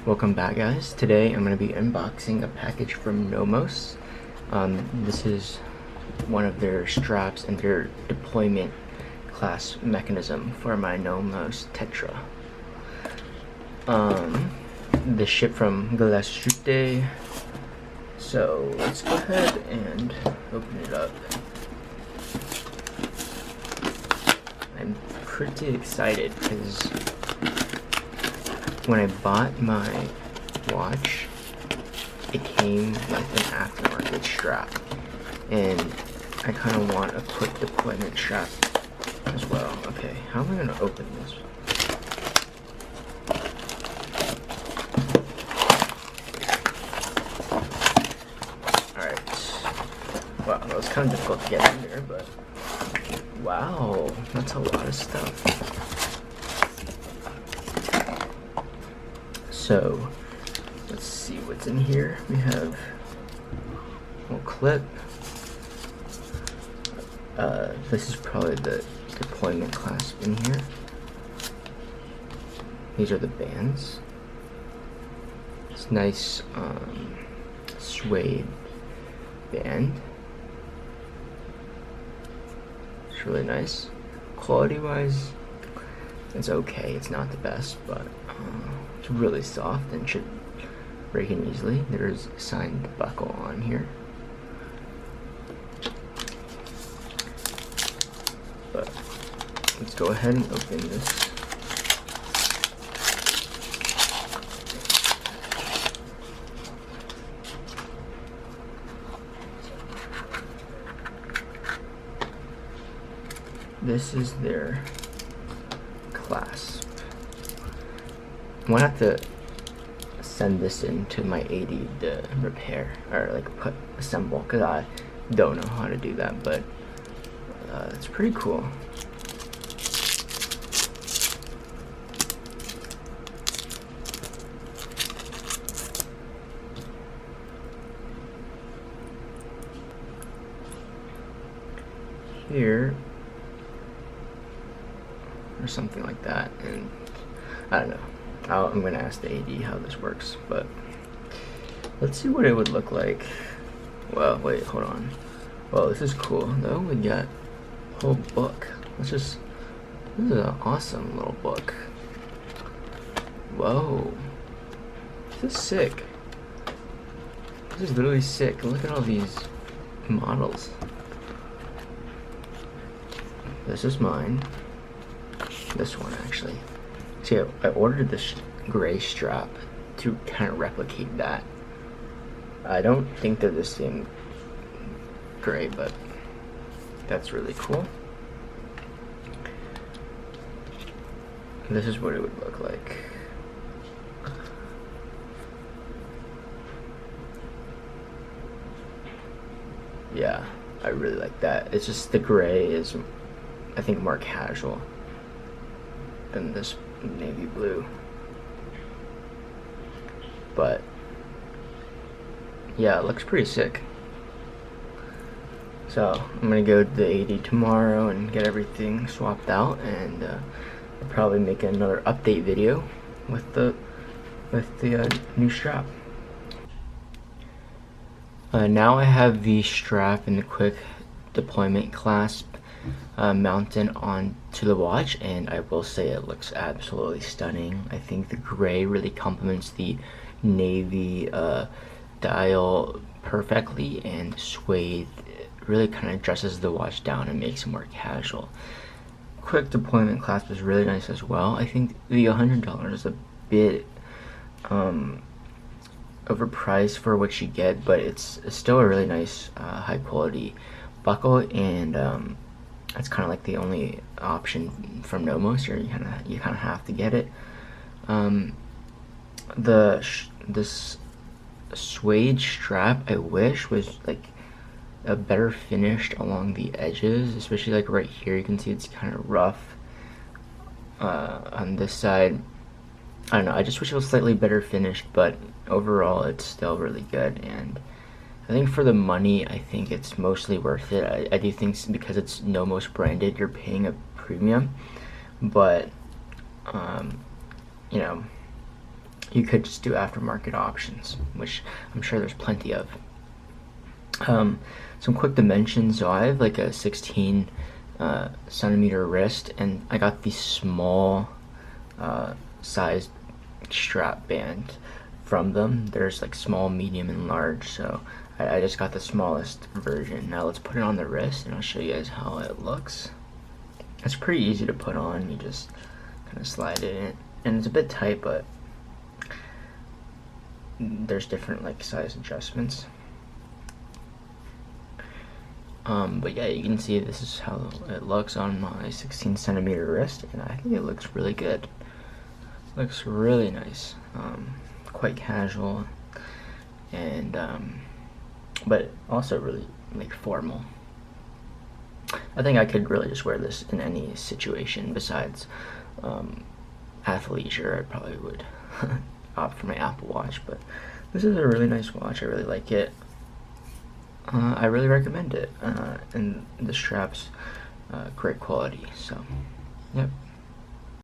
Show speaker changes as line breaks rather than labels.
Welcome back, guys. Today I'm going to be unboxing a package from Nomos. This is one of their straps and their deployment clasp mechanism for my Nomos Tetra. This shipped from Clasp. So let's go ahead and open it up. I'm pretty excited because when I bought my watch, it came with an aftermarket strap, and I kind of want a quick deployment strap as well. Okay, how am I going to open this? Alright, wow, that was kind of difficult to get in there, but wow, that's a lot of stuff. So, let's see what's in here. We have a little clip. This is probably the deployment clasp in here. These are the bands. It's nice suede band. It's really nice. Quality-wise, it's okay. It's not the best, but it's really soft and should break in easily. There's a signed buckle on here. But let's go ahead and open this. This is their clasp. I'm gonna have to send this in to my AD to repair or like assemble, because I don't know how to do that, but it's pretty cool. Here or something like that, and I don't know. I'm gonna ask the AD how this works, but let's see what it would look like. Well, wait, hold on. Well, this is cool though. We got a whole book. This is an awesome little book. Whoa, this is sick. This is literally sick. Look at all these models. This is mine. This one actually. See, I ordered this gray strap to kind of replicate that. I don't think they're the same gray, but that's really cool. This is what it would look like. Yeah, I really like that. It's just the gray is, I think, more casual than this navy blue, but yeah, it looks pretty sick. So I'm gonna go to the AD tomorrow and get everything swapped out, and I'll probably make another update video with the new strap. Now I have the strap and the quick deployment clasp mounted onto the watch, and I will say it looks absolutely stunning. I think the gray really complements the navy dial perfectly, and suede really kind of dresses the watch down and makes it more casual. Quick deployment clasp is really nice as well. I think the $100 is a bit overpriced for what you get, but it's still a really nice high quality buckle, and it's kind of like the only option from Nomos, or you kind of have to get it. This suede strap, I wish was like a better finished along the edges, especially like right here. You can see it's kind of rough on this side. I don't know, I just wish it was slightly better finished, but overall it's still really good, and I think for the money, I think it's mostly worth it. I do think because it's Nomos branded, you're paying a premium, but you know, you could just do aftermarket options, which I'm sure there's plenty of. Some quick dimensions. So I have like a 16 centimeter wrist, and I got the small sized strap band from them. There's like small, medium, and large, so I just got the smallest version. Now let's put it on the wrist, and I'll show you guys how it looks. It's pretty easy to put on. You just kind of slide it in, and it's a bit tight, but there's different like size adjustments. But yeah, you can see this is how it looks on my 16 centimeter wrist, and I think it looks really good. Looks really nice, quite casual, and but also really like formal. I think I could really just wear this in any situation besides athleisure. I probably would opt for my Apple Watch, but this is a really nice watch. I really like it. I really recommend it, and the strap's great quality. So, yep.